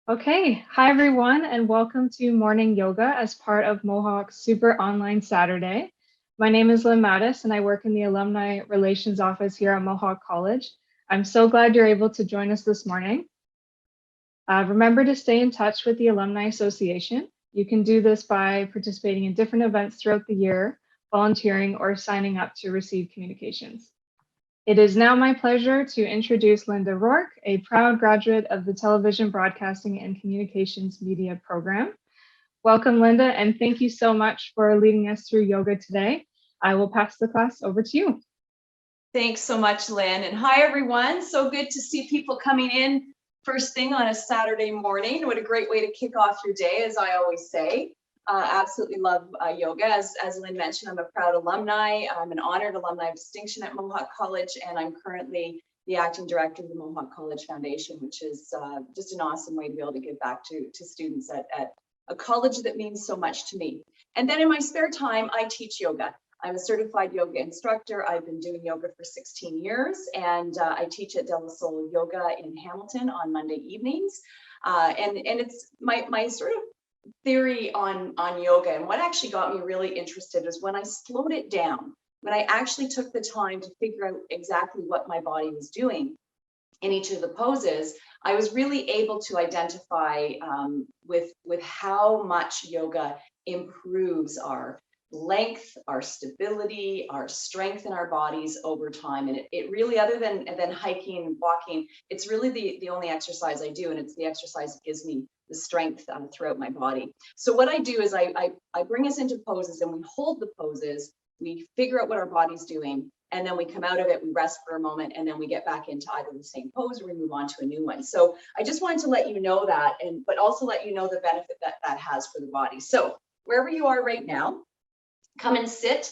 Okay, hi everyone, and welcome to Morning Yoga as part of Mohawk's Super Online Saturday. My name is Lynn Mattis, and I work in the Alumni Relations Office here at Mohawk College. I'm so glad you're able to join us this morning. Remember to stay in touch with the Alumni Association. You can do this by participating in different events throughout the year, volunteering, or signing up to receive communications. It is now my pleasure to introduce Linda Rourke, a proud graduate of the Television Broadcasting and Communications Media program. Welcome, Linda, and thank you so much for leading us through yoga today. I will pass the class over to you. Thanks so much, Lynn, and hi, everyone. So good to see people coming in first thing on a Saturday morning. What a great way to kick off your day, as I always say. Absolutely love yoga. As Lynn mentioned, I'm a proud alumni. I'm an honored alumni of distinction at Mohawk College, and I'm currently the acting director of the Mohawk College Foundation, which is just an awesome way to be able to give back to students at a college that means so much to me. And then in my spare time, I teach yoga. I'm a certified yoga instructor. I've been doing yoga for 16 years, and I teach at De La Soul Yoga in Hamilton on Monday evenings. And it's my sort of theory on yoga, and what actually got me really interested is when I slowed it down, when I actually took the time to figure out exactly what my body was doing in each of the poses. I was really able to identify with how much yoga improves our length, our stability, our strength in our bodies over time. And it really, other than hiking and walking, it's really the only exercise I do, and it's the exercise that gives me the strength throughout my body. So what I do is I bring us into poses, and we hold the poses, we figure out what our body's doing, and then we come out of it, we rest for a moment, and then we get back into either the same pose or we move on to a new one. So I just wanted to let you know that, but also let you know the benefit that has for the body. So wherever you are right now, come and sit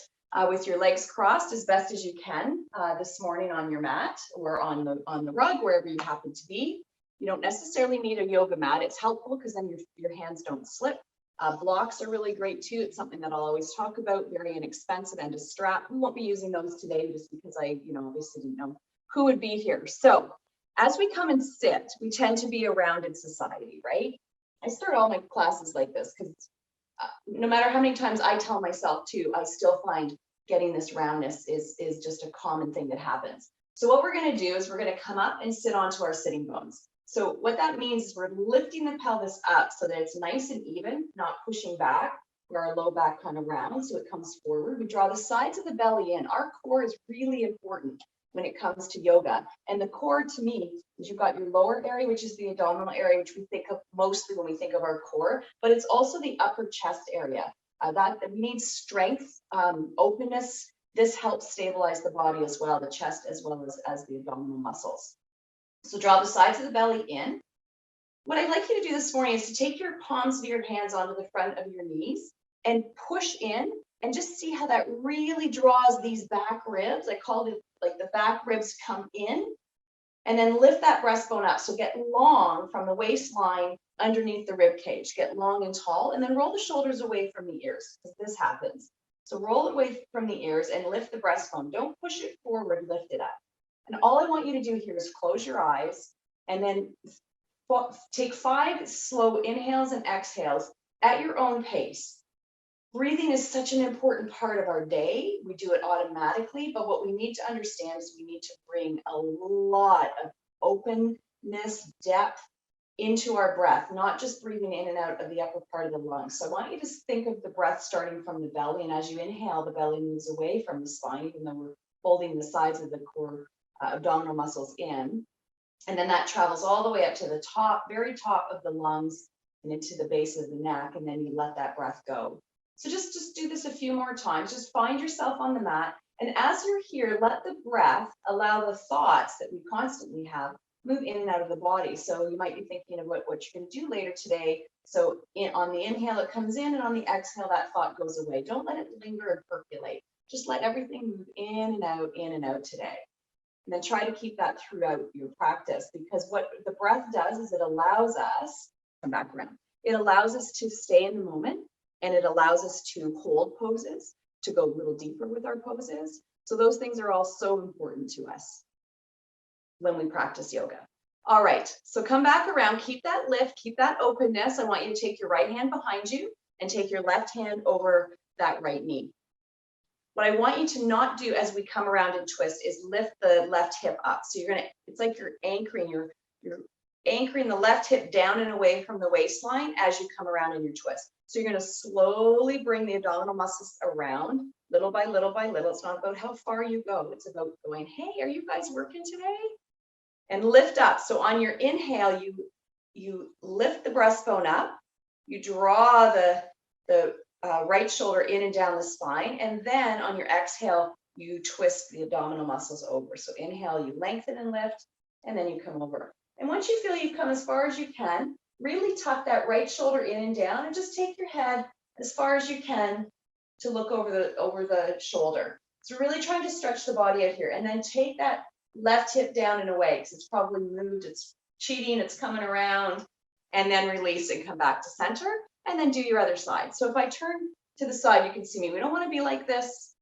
with your legs crossed as best as you can this morning on your mat or on the rug, wherever you happen to be. You don't necessarily need a yoga mat. It's helpful because then your hands don't slip. Blocks are really great too. It's something that I'll always talk about, very inexpensive, and a strap. We won't be using those today just because I obviously didn't know who would be here. So as we come and sit, we tend to be a rounded society, right? I start all my classes like this because no matter how many times I tell myself to, I still find getting this roundness is just a common thing that happens. So what we're going to do is we're going to come up and sit onto our sitting bones. So what that means is we're lifting the pelvis up so that it's nice and even, not pushing back, where our low back kind of rounds, so it comes forward. We draw the sides of the belly in. Our core is really important when it comes to yoga. And the core, to me, is you've got your lower area, which is the abdominal area, which we think of mostly when we think of our core, but it's also the upper chest area. That we need strength, openness. This helps stabilize the body as well, the chest as well as the abdominal muscles. So draw the sides of the belly in. What I'd like you to do this morning is to take your palms of your hands onto the front of your knees and push in, and just see how that really draws these back ribs. I call it like the back ribs come in, and then lift that breastbone up. So get long from the waistline underneath the rib cage, get long and tall, and then roll the shoulders away from the ears, because this happens. So roll it away from the ears and lift the breastbone. Don't push it forward, lift it up. And all I want you to do here is close your eyes and then take 5 slow inhales and exhales at your own pace. Breathing is such an important part of our day. We do it automatically, but what we need to understand is we need to bring a lot of openness, depth into our breath, not just breathing in and out of the upper part of the lungs. So I want you to think of the breath starting from the belly, and as you inhale, the belly moves away from the spine, even though we're holding the sides of the core abdominal muscles in. And then that travels all the way up to the top, very top of the lungs and into the base of the neck, and then you let that breath go. So just do this a few more times. Just find yourself on the mat, and as you're here, let the breath allow the thoughts that we constantly have move in and out of the body. So you might be thinking of what you're going to do later today. So on the inhale, it comes in, and on the exhale, that thought goes away. Don't let it linger and percolate. Just let everything move in and out today. And then try to keep that throughout your practice, because what the breath does is it allows us, come back around, it allows us to stay in the moment, and it allows us to hold poses, to go a little deeper with our poses. So those things are all so important to us when we practice yoga. All right, so come back around, keep that lift, keep that openness. I want you to take your right hand behind you and take your left hand over that right knee. What I want you to not do as we come around and twist is lift the left hip up. So you're gonna, it's like you're anchoring the left hip down and away from the waistline as you come around in your twist. So you're gonna slowly bring the abdominal muscles around little by little by little. It's not about how far you go. It's about going, hey, are you guys working today? And lift up. So on your inhale, you lift the breastbone up, you draw the right shoulder in and down the spine, and then on your exhale, you twist the abdominal muscles over. So inhale, you lengthen and lift, and then you come over. And once you feel you've come as far as you can, really tuck that right shoulder in and down, and just take your head as far as you can to look over the shoulder. So really trying to stretch the body out here, and then take that left hip down and away because it's probably moved, it's cheating, it's coming around, and then release and come back to center, and then do your other side. So if I turn to the side, you can see me. We don't want to be like this.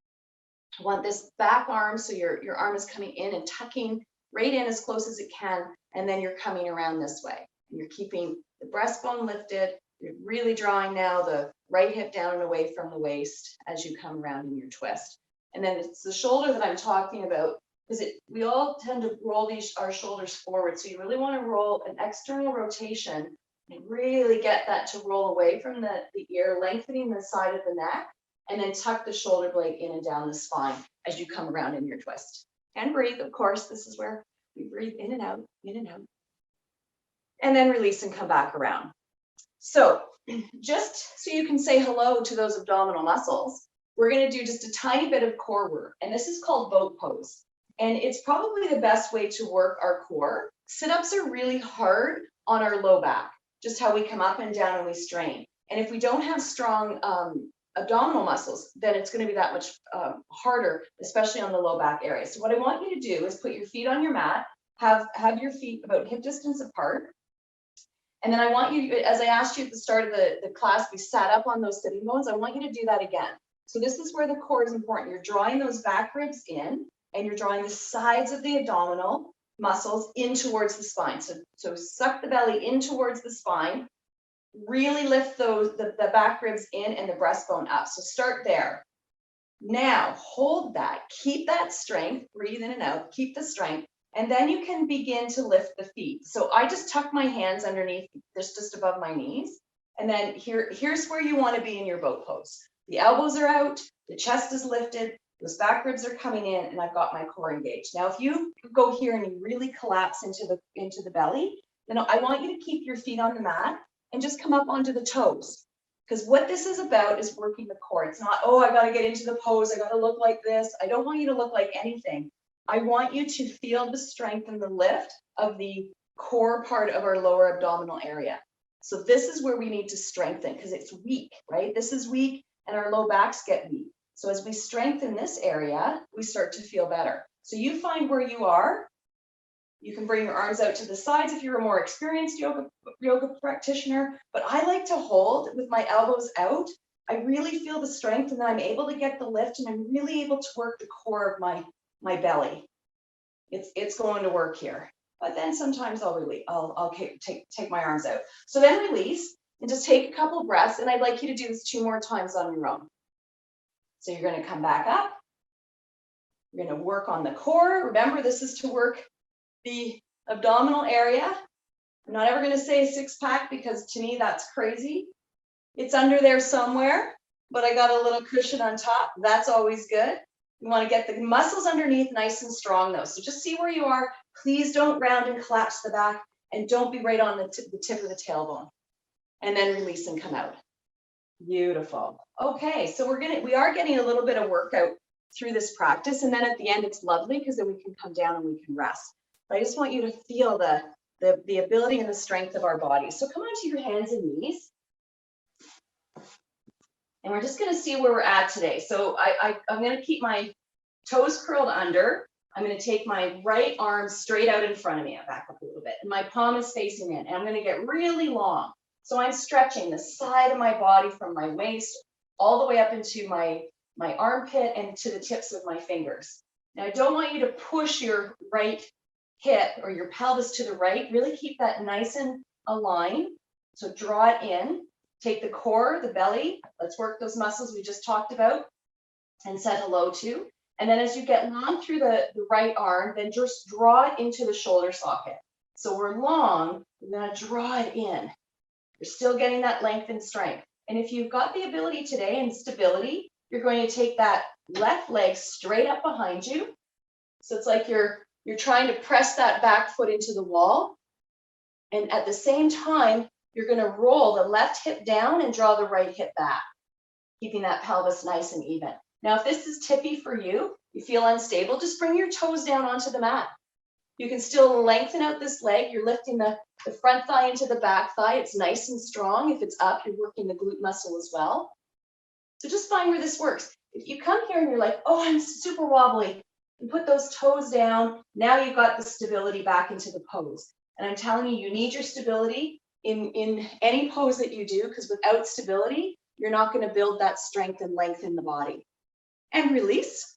I want this back arm, so your arm is coming in and tucking right in as close as it can, and then you're coming around this way. And you're keeping the breastbone lifted. You're really drawing now the right hip down and away from the waist as you come around in your twist. And then it's the shoulder that I'm talking about, because we all tend to roll our shoulders forward. So you really want to roll an external rotation and really get that to roll away from the ear, lengthening the side of the neck, and then tuck the shoulder blade in and down the spine as you come around in your twist. And breathe, of course. This is where we breathe in and out, and then release and come back around. So just so you can say hello to those abdominal muscles, we're going to do just a tiny bit of core work, and this is called boat pose. And it's probably the best way to work our core. Sit-ups are really hard on our low back, just how we come up and down and we strain. And if we don't have strong abdominal muscles, then it's going to be that much harder, especially on the low back area. So what I want you to do is put your feet on your mat, have your feet about hip distance apart. And then I want you, as I asked you at the start of the class, we sat up on those sitting bones. I want you to do that again. So this is where the core is important. You're drawing those back ribs in, and you're drawing the sides of the abdominal muscles in towards the spine. So suck the belly in towards the spine, really lift the back ribs in and the breastbone up. So start there. Now hold that, keep that strength, breathe in and out, keep the strength, and then you can begin to lift the feet. So I just tuck my hands underneath, just above my knees. And then here's where you want to be in your boat pose. The elbows are out, the chest is lifted, those back ribs are coming in, and I've got my core engaged. Now, if you go here and you really collapse into the belly, then I want you to keep your feet on the mat and just come up onto the toes. Because what this is about is working the core. It's not, oh, I got to get into the pose, I got to look like this. I don't want you to look like anything. I want you to feel the strength and the lift of the core part of our lower abdominal area. So this is where we need to strengthen because it's weak, right? This is weak and our low backs get weak. So as we strengthen this area, we start to feel better. So you find where you are. You can bring your arms out to the sides if you're a more experienced yoga practitioner, but I like to hold with my elbows out. I really feel the strength, and then I'm able to get the lift, and I'm really able to work the core of my belly. It's going to work here. But then sometimes I'll take my arms out. So then release and just take a couple of breaths, and I'd like you to do this 2 more times on your own. So you're going to come back up. You're going to work on the core. Remember, this is to work the abdominal area. I'm not ever going to say 6-pack because to me that's crazy. It's under there somewhere, but I got a little cushion on top. That's always good. You want to get the muscles underneath nice and strong though. So just see where you are. Please don't round and collapse the back, and don't be right on the tip of the tailbone. And then release and come out. Beautiful. Okay, so we are getting a little bit of workout through this practice, and then at the end it's lovely because then we can come down and we can rest. But I just want you to feel the ability and the strength of our bodies. So come onto your hands and knees. And we're just going to see where we're at today. So I'm going to keep my toes curled under. I'm going to take my right arm straight out in front of me. I'll back up a little bit. And my palm is facing in. And I'm going to get really long. So I'm stretching the side of my body from my waist all the way up into my armpit and to the tips of my fingers. Now, I don't want you to push your right hip or your pelvis to the right. Really keep that nice and aligned. So draw it in, take the core, the belly, let's work those muscles we just talked about and said hello to. And then as you get long through the right arm, then just draw it into the shoulder socket. So we're long, we're gonna draw it in. You're still getting that length and strength. And if you've got the ability today and stability, you're going to take that left leg straight up behind you. So it's like you're trying to press that back foot into the wall. And at the same time, you're going to roll the left hip down and draw the right hip back, keeping that pelvis nice and even. Now, if this is tippy for you, you feel unstable, just bring your toes down onto the mat. You can still lengthen out this leg. You're lifting the front thigh into the back thigh. It's nice and strong. If it's up, you're working the glute muscle as well. So just find where this works. If you come here and you're like, oh, I'm super wobbly, and put those toes down, now you've got the stability back into the pose. And I'm telling you, you need your stability in any pose that you do, because without stability, you're not going to build that strength and length in the body. And release,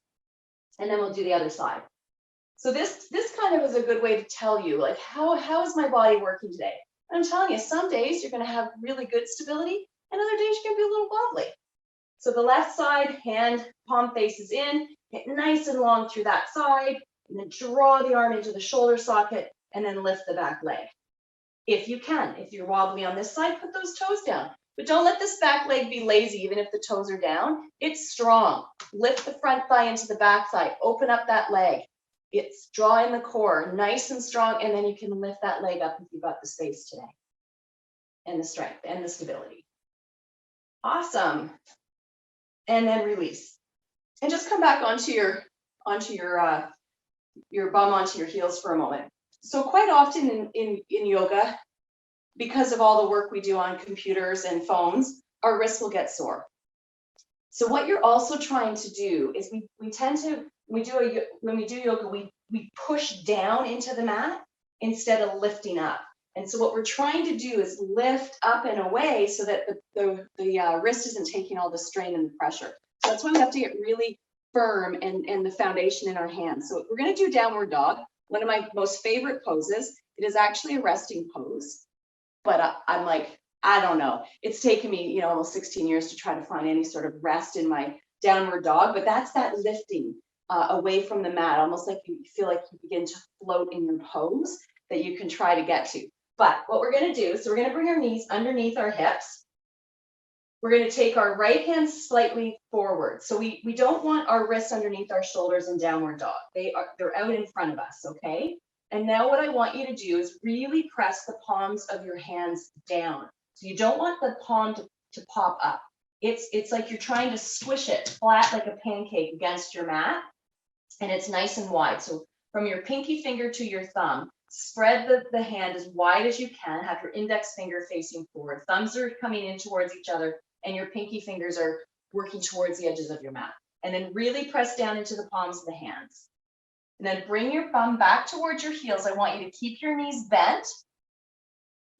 and then we'll do the other side. So this kind of is a good way to tell you, like, how is my body working today? And I'm telling you, some days you're going to have really good stability, and other days you're going to be a little wobbly. So the left side, hand, palm faces in, get nice and long through that side, and then draw the arm into the shoulder socket, and then lift the back leg. If you can, if you're wobbly on this side, put those toes down. But don't let this back leg be lazy, even if the toes are down. It's strong. Lift the front thigh into the back thigh. Open up that leg. It's drawing the core, nice and strong, and then you can lift that leg up if you've got the space today. And the strength and the stability. Awesome. And then release. And just come back onto your bum onto your heels for a moment. So quite often in yoga, because of all the work we do on computers and phones, our wrists will get sore. So what you're also trying to do is we tend to, when we do yoga, we push down into the mat instead of lifting up. And so what we're trying to do is lift up and away so that the wrist isn't taking all the strain and the pressure. So that's why we have to get really firm and the foundation in our hands. So we're going to do downward dog, one of my most favorite poses. It is actually a resting pose, but I'm like, I don't know. It's taken me, almost 16 years to try to find any sort of rest in my downward dog, but that's that lifting away from the mat, almost like you feel like you begin to float in your pose that you can try to get to. But what we're going to do is we're going to bring our knees underneath our hips. We're going to take our right hand slightly forward. So we don't want our wrists underneath our shoulders in downward dog. They're out in front of us, okay? And now what I want you to do is really press the palms of your hands down. So you don't want the palm to pop up. It's like you're trying to squish it flat like a pancake against your mat, and it's nice and wide. So from your pinky finger to your thumb, spread the hand as wide as you can. Have your index finger facing forward. Thumbs are coming in towards each other, and your pinky fingers are working towards the edges of your mat. And then really press down into the palms of the hands. And then bring your bum back towards your heels. I want you to keep your knees bent.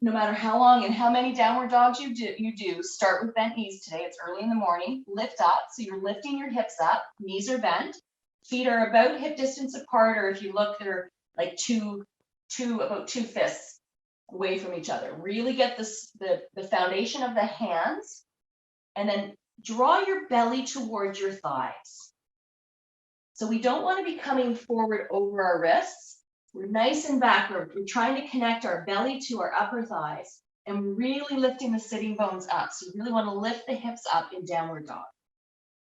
No matter how long and how many downward dogs you do, start with bent knees today. It's early in the morning. Lift up. So you're lifting your hips up. Knees are bent. Feet are about hip distance apart, or if you look, they're like about two fists away from each other. Really get the foundation of the hands, and then draw your belly towards your thighs. So we don't want to be coming forward over our wrists. We're nice and backward. We're trying to connect our belly to our upper thighs and really lifting the sitting bones up. So you really want to lift the hips up in downward dog.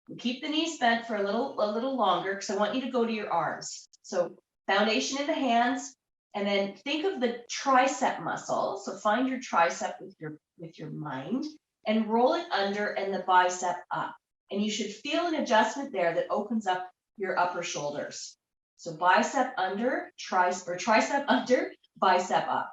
And keep the knees bent for a little longer, because I want you to go to your arms. So foundation in the hands, and then think of the tricep muscle. So find your tricep with your mind and roll it under and the bicep up. And you should feel an adjustment there that opens up your upper shoulders. So bicep under, tricep under, bicep up.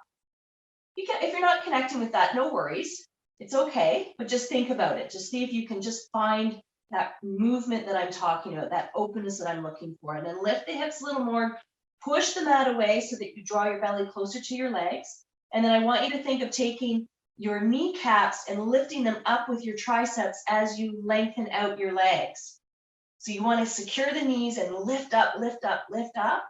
If you're not connecting with that, no worries. It's okay, but just think about it. Just see if you can just find that movement that I'm talking about, that openness that I'm looking for. And then lift the hips a little more, push the mat away so that you draw your belly closer to your legs. And then I want you to think of taking your kneecaps and lifting them up with your triceps as you lengthen out your legs. So you want to secure the knees and lift up, lift up, lift up.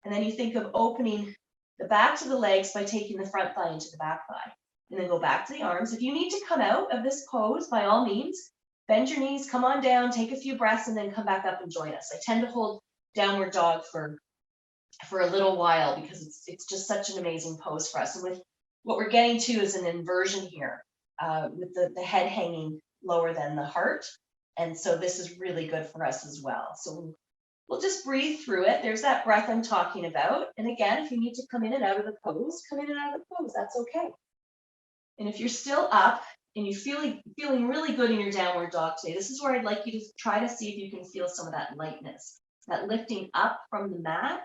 And then you think of opening the backs of the legs by taking the front thigh into the back thigh. And then go back to the arms. If you need to come out of this pose, by all means, bend your knees, come on down, take a few breaths, and then come back up and join us. I tend to hold downward dog for a little while because it's just such an amazing pose for us. And with what we're getting to is an inversion here, with the head hanging lower than the heart. And so this is really good for us as well. So we'll just breathe through it. There's that breath I'm talking about. And again, if you need to come in and out of the pose, come in and out of the pose. That's okay. And if you're still up and you're feeling really good in your downward dog today, this is where I'd like you to try to see if you can feel some of that lightness, that lifting up from the mat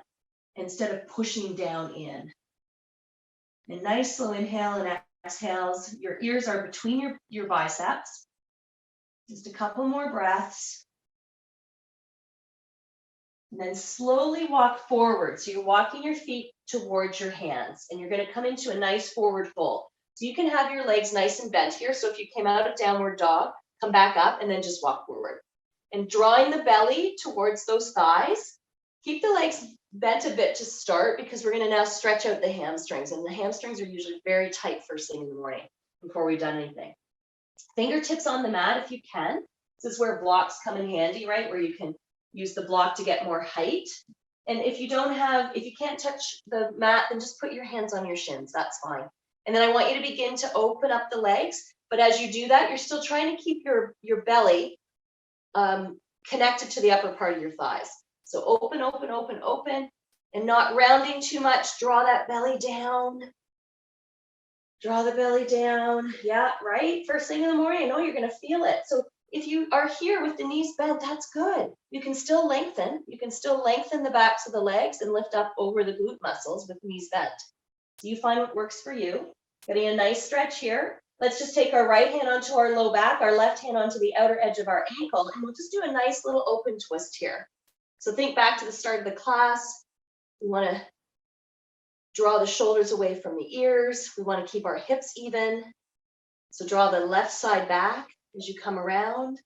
instead of pushing down in. And nice slow inhale and exhales. Your ears are between your biceps. Just a couple more breaths. And then slowly walk forward. So you're walking your feet towards your hands and you're going to come into a nice forward fold. So you can have your legs nice and bent here. So if you came out of downward dog, come back up and then just walk forward. And drawing the belly towards those thighs. Keep the legs bent a bit to start because we're going to now stretch out the hamstrings. And the hamstrings are usually very tight first thing in the morning before we've done anything. Fingertips on the mat if you can. This is where blocks come in handy, right? Where you can use the block to get more height. And if you can't touch the mat, then just put your hands on your shins. That's fine. And then I want you to begin to open up the legs. But as you do that, you're still trying to keep your belly connected to the upper part of your thighs. So open, open, open, open, and not rounding too much. Draw that belly down. Draw the belly down. Yeah, right? First thing in the morning, I know you're going to feel it. So if you are here with the knees bent, that's good. You can still lengthen. You can still lengthen the backs of the legs and lift up over the glute muscles with knees bent. So you find what works for you. Getting a nice stretch here. Let's just take our right hand onto our low back, our left hand onto the outer edge of our ankle, and we'll just do a nice little open twist here. So think back to the start of the class. We want to draw the shoulders away from the ears. We want to keep our hips even. So draw the left side back as you come around.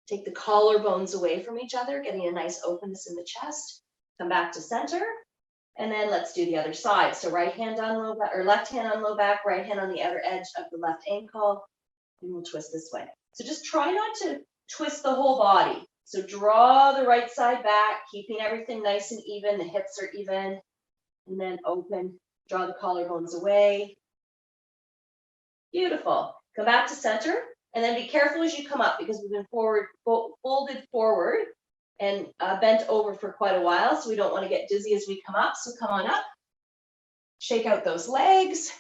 Take the collarbones away from each other, getting a nice openness in the chest. Come back to center. And then let's do the other side. So right hand on low back, or left hand on low back, right hand on the outer edge of the left ankle. And we'll twist this way. So just try not to twist the whole body. So draw the right side back, keeping everything nice and even. The hips are even. And then open, draw the collarbones away. Beautiful. Come back to center. And then be careful as you come up because we've been folded forward and bent over for quite a while. So we don't want to get dizzy as we come up. So come on up. Shake out those legs.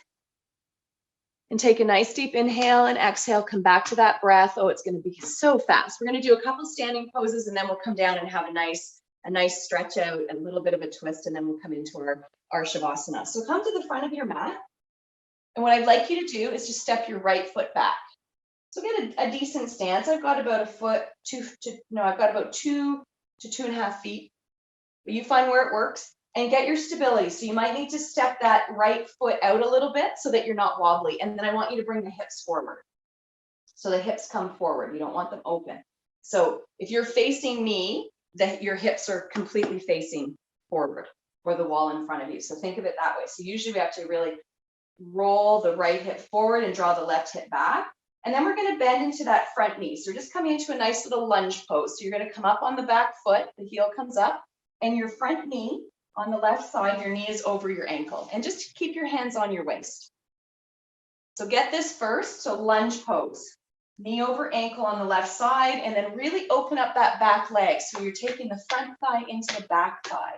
And take a nice deep inhale and exhale. Come back to that breath. Oh, it's going to be so fast. We're going to do a couple standing poses and then we'll come down and have a nice stretch out, a little bit of a twist, and then we'll come into our Shavasana. So come to the front of your mat. And what I'd like you to do is just step your right foot back. So get a decent stance. I've got about I've got about 2 to 2.5 feet. But you find where it works and get your stability. So you might need to step that right foot out a little bit so that you're not wobbly. And then I want you to bring the hips forward. So the hips come forward. You don't want them open. So if you're facing me, your hips are completely facing forward or the wall in front of you. So think of it that way. So usually we have to really roll the right hip forward and draw the left hip back. And then we're going to bend into that front knee. So we're just coming into a nice little lunge pose. So you're going to come up on the back foot, the heel comes up, and your front knee on the left side, your knee is over your ankle. And just keep your hands on your waist. So get this first. So lunge pose. Knee over ankle on the left side, and then really open up that back leg. So you're taking the front thigh into the back thigh.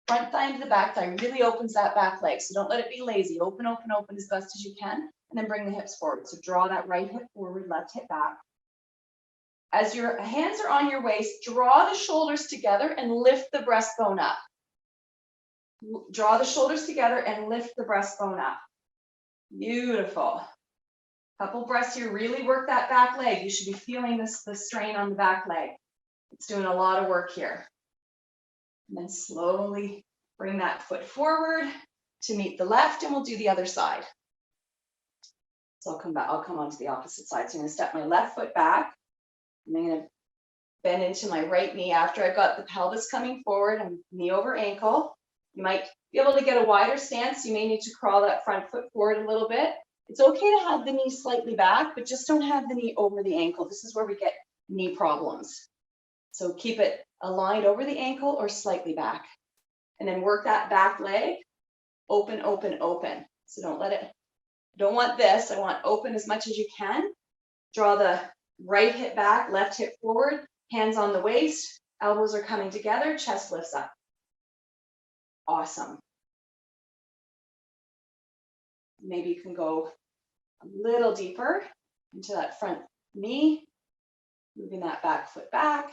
Front thigh into the back thigh really opens that back leg. So don't let it be lazy. Open, open, open as best as you can. And then bring the hips forward. So draw that right hip forward, left hip back. As your hands are on your waist, draw the shoulders together and lift the breastbone up. Draw the shoulders together and lift the breastbone up. Beautiful. Couple breaths here, really work that back leg. You should be feeling the strain on the back leg. It's doing a lot of work here. And then slowly bring that foot forward to meet the left, and we'll do the other side. So I'll come onto the opposite side. So I'm going to step my left foot back. And I'm going to bend into my right knee. After I've got the pelvis coming forward, I'm knee over ankle. You might be able to get a wider stance. You may need to crawl that front foot forward a little bit. It's okay to have the knee slightly back, but just don't have the knee over the ankle. This is where we get knee problems. So keep it aligned over the ankle or slightly back. And then work that back leg, open, open, open. So don't let it, don't want this. I want open as much as you can. Draw the right hip back, left hip forward, hands on the waist, elbows are coming together, chest lifts up. Awesome. Maybe you can go a little deeper into that front knee, moving that back foot back,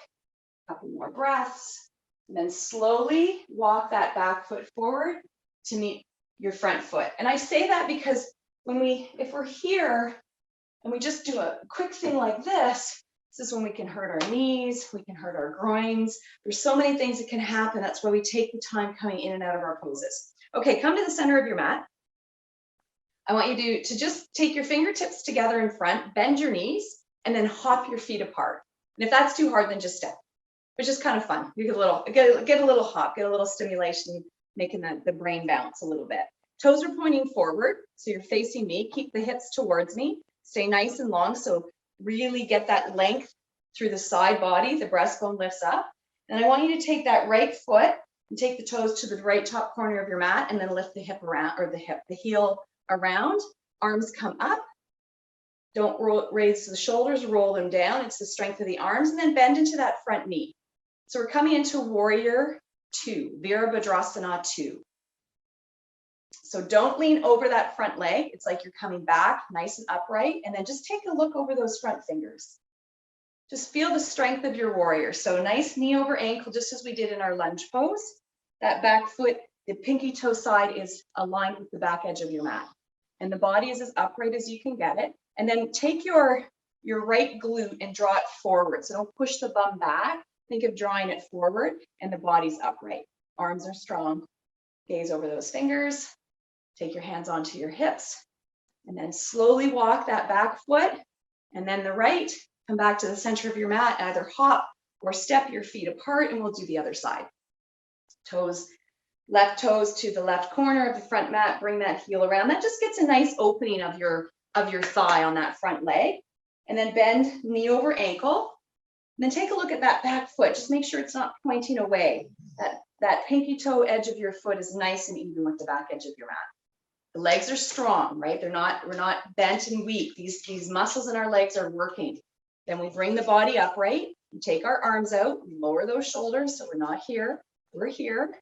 a couple more breaths, and then slowly walk that back foot forward to meet your front foot. And I say that because if we're here and we just do a quick thing like this is when we can hurt our knees, we can hurt our groins. There's so many things that can happen. That's why we take the time coming in and out of our poses. Okay, come to the center of your mat. I want you to just take your fingertips together in front, bend your knees, and then hop your feet apart. And if that's too hard, then just step. It's just kind of fun. You get a little hop, get a little stimulation, making the brain bounce a little bit. Toes are pointing forward, so you're facing me. Keep the hips towards me. Stay nice and long, so really get that length through the side body. The breastbone lifts up. And I want you to take that right foot and take the toes to the right top corner of your mat, and then lift the hip around, or the heel around. Arms come up. Don't raise the shoulders, roll them down. It's the strength of the arms, and then bend into that front knee. So we're coming into warrior 2, Virabhadrasana 2. So don't lean over that front leg. It's like you're coming back nice and upright, and then just take a look over those front fingers. Just feel the strength of your warrior. So nice knee over ankle, just as we did in our lunge pose. That back foot, the pinky toe side is aligned with the back edge of your mat. And the body is as upright as you can get it. And then take your right glute and draw it forward. So don't push the bum back. Think of drawing it forward, and the body's upright. Arms are strong. Gaze over those fingers. Take your hands onto your hips, and then slowly walk that back foot, and then the right. Come back to the center of your mat, either hop or step your feet apart, and we'll do the other side. Toes, left toes to the left corner of the front mat, bring that heel around. That just gets a nice opening of your thigh on that front leg. And then bend knee over ankle. And then take a look at that back foot. Just make sure it's not pointing away. That pinky toe edge of your foot is nice and even with the back edge of your mat. The legs are strong, right? We're not bent and weak. These muscles in our legs are working. Then we bring the body upright. We take our arms out. We lower those shoulders so we're not here. We're here.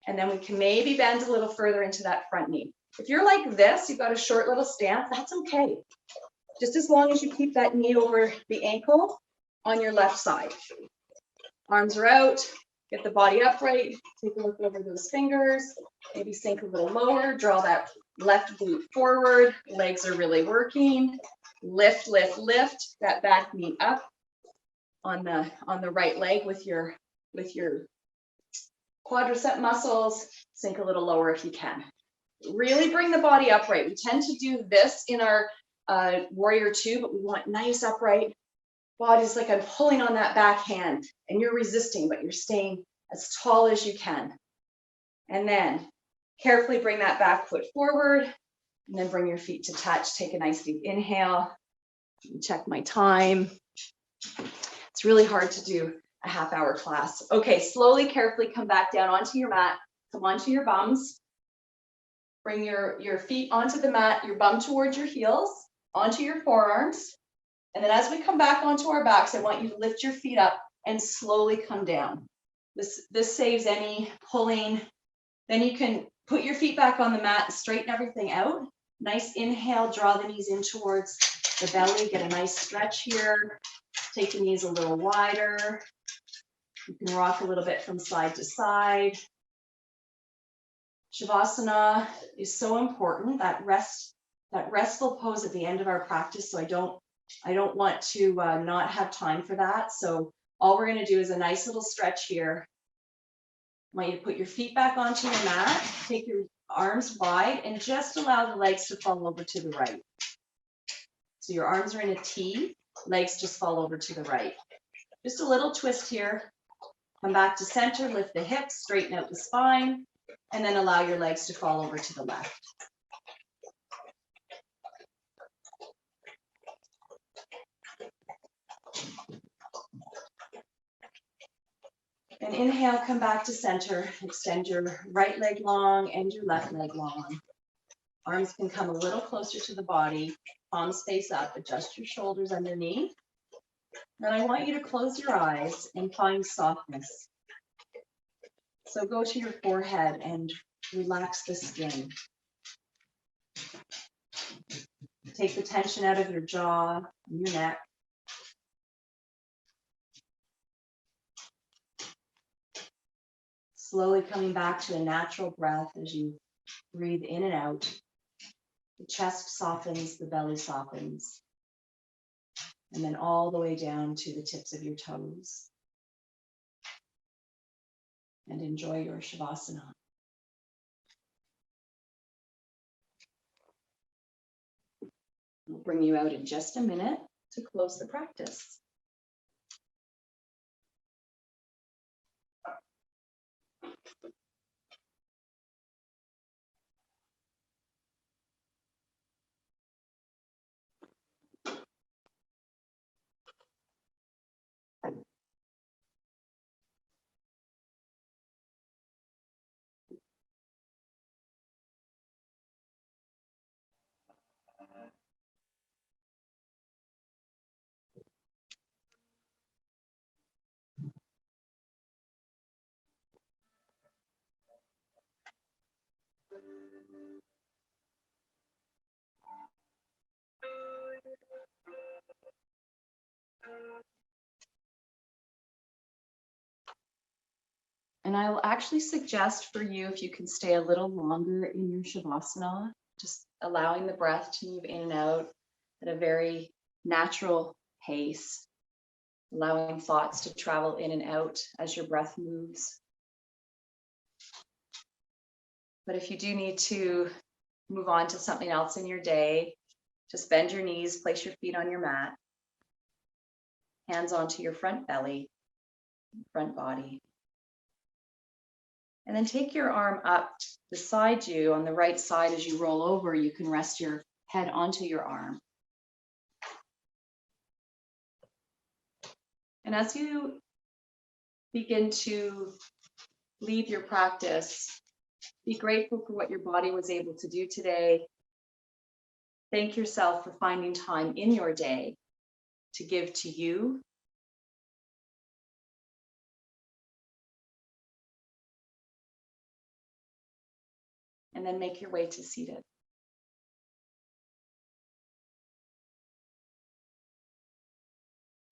And then we can maybe bend a little further into that front knee. If you're like this, you've got a short little stance, that's okay. Just as long as you keep that knee over the ankle on your left side. Arms are out, get the body upright, take a look over those fingers, maybe sink a little lower, draw that left glute forward, legs are really working. Lift, lift, lift, that back knee up on the right leg with your quadricep muscles, sink a little lower if you can. Really bring the body upright. We tend to do this in our warrior 2, but we want nice upright bodies, like I'm pulling on that back hand and you're resisting, but you're staying as tall as you can. And then carefully bring that back foot forward and then bring your feet to touch. Take a nice deep inhale. Check my time. It's really hard to do a half-hour class. Okay, slowly, carefully come back down onto your mat. Come onto your bums. Bring your feet onto the mat, your bum towards your heels, onto your forearms. And then as we come back onto our backs, I want you to lift your feet up and slowly come down. This saves any pulling. Then you can put your feet back on the mat and straighten everything out. Nice inhale, draw the knees in towards the belly, get a nice stretch here. Take the knees a little wider. You can rock a little bit from side to side. Shavasana is so important, that restful pose at the end of our practice. So I don't want to not have time for that. So all we're going to do is a nice little stretch here. I want you to put your feet back onto your mat, take your arms wide, and just allow the legs to fall over to the right. So your arms are in a T, legs just fall over to the right. Just a little twist here. Come back to center, lift the hips, straighten out the spine, and then allow your legs to fall over to the left. And inhale, come back to center. Extend your right leg long and your left leg long. Arms can come a little closer to the body. Palms face up. Adjust your shoulders underneath. Then I want you to close your eyes and find softness. So go to your forehead and relax the skin. Take the tension out of your jaw and your neck. Slowly coming back to a natural breath as you breathe in and out. The chest softens, the belly softens. And then all the way down to the tips of your toes. And enjoy your Shavasana. I'll bring you out in just a minute to close the practice. And I will actually suggest for you, if you can stay a little longer in your Shavasana, just allowing the breath to move in and out at a very natural pace, allowing thoughts to travel in and out as your breath moves. But if you do need to move on to something else in your day, just bend your knees, place your feet on your mat, hands onto your front belly, front body. And then take your arm up beside you on the right side. As you roll over, you can rest your head onto your arm. And as you begin to leave your practice, be grateful for what your body was able to do today. Thank yourself for finding time in your day to give to you. And then make your way to seated.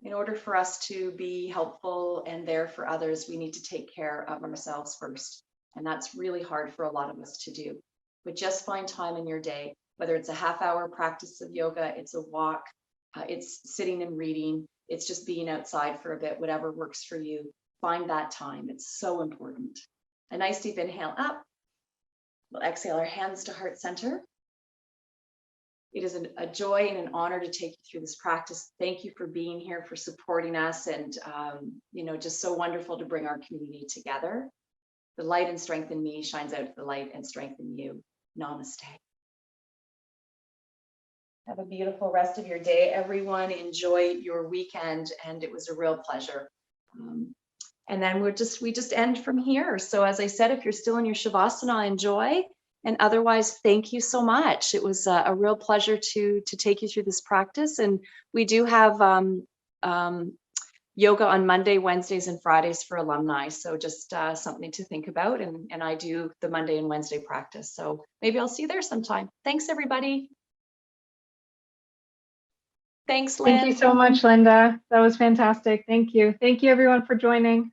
In order for us to be helpful and there for others, we need to take care of ourselves first. And that's really hard for a lot of us to do. But just find time in your day, whether it's a half-hour practice of yoga, it's a walk, it's sitting and reading, it's just being outside for a bit, whatever works for you. Find that time. It's so important. A nice deep inhale up. We'll exhale our hands to heart center. It is a joy and an honor to take you through this practice. Thank you for being here, for supporting us, and just so wonderful to bring our community together. The light and strength in me shines out the light and strength in you. Namaste. Have a beautiful rest of your day, everyone. Enjoy your weekend, and it was a real pleasure. And then we just end from here. So as I said, if you're still in your Shavasana, enjoy. And otherwise, thank you so much. It was a real pleasure to take you through this practice. And we do have yoga on Monday, Wednesdays, and Fridays for alumni. So just something to think about. And I do the Monday and Wednesday practice. So maybe I'll see you there sometime. Thanks, everybody. Thanks, Lynn. Thank you so much, Linda. That was fantastic. Thank you. Thank you, everyone, for joining.